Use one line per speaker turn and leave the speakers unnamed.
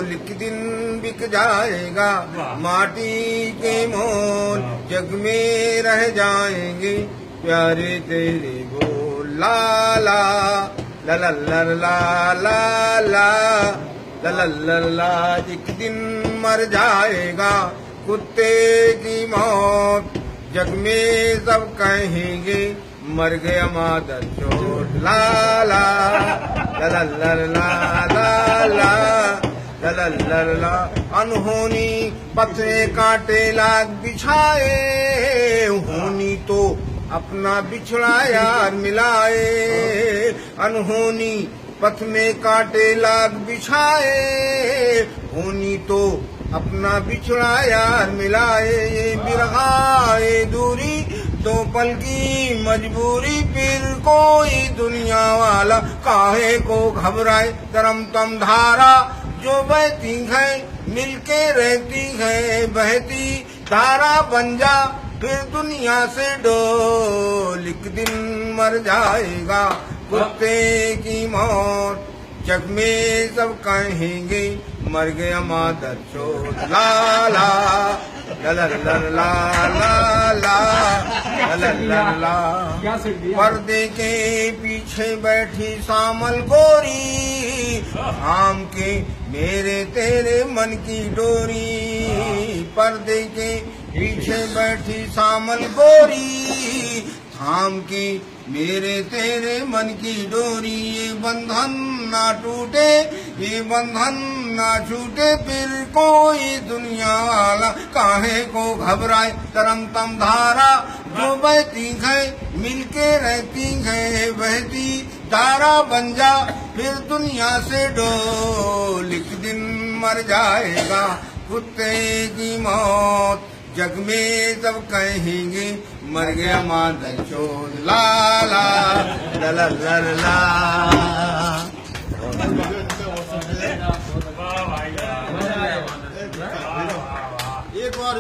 एक दिन बिक जाएगा, माटी के मोल जग में रह जाएंगे, प्यारे तेरे बोल ला ला ला ला ला ला ला ला ला ला ला। एक दिन मर जाएगा कुत्ते की मौत, जग में सब कहेंगे मर गया मादर चोट, ला ला ला ला ला ला ला ला ला ला ला। अनहोनी पत्रे कांटे लाग बिछाए, होनी तो अपना बिछड़ा यार मिलाए। अनहोनी पथ में कांटे लाग बिछाए, होनी तो अपना बिछड़ा यार मिलाए। ये बिरहा ये दूरी दो पल की मजबूरी, फिर कोई दुनिया वाला काहे को घबराए। तरम तम धारा जो बहती है मिलके रहती है, बहती धारा बन जा फिर दुनिया से डोल। एक दिन मर जाएगा कुत्ते की मौत, जग में सब कहेंगे मर गया मादर चोट, ला ला ला ला ला ला ला ला ला ला। पर्दे के पीछे बैठी सामल गोरी, आम के मेरे तेरे मन की डोरी। पर्दे के पीछे बैठी सामल गोरी, थाम की मेरे तेरे मन की डोरी। ये बंधन ना टूटे, ये बंधन ना छूटे, फिर कोई दुनिया वाला काहे को घबराए। तरम तम धारा जो बहती है मिलके रहती है, बहती धारा बन जा फिर दुनिया से डोल। एक दिन मर जाएगा कुत्ते की मौत, जग में सब कहेंगे मर गया मादर चोट, ला ला ला ला ला ला। एक और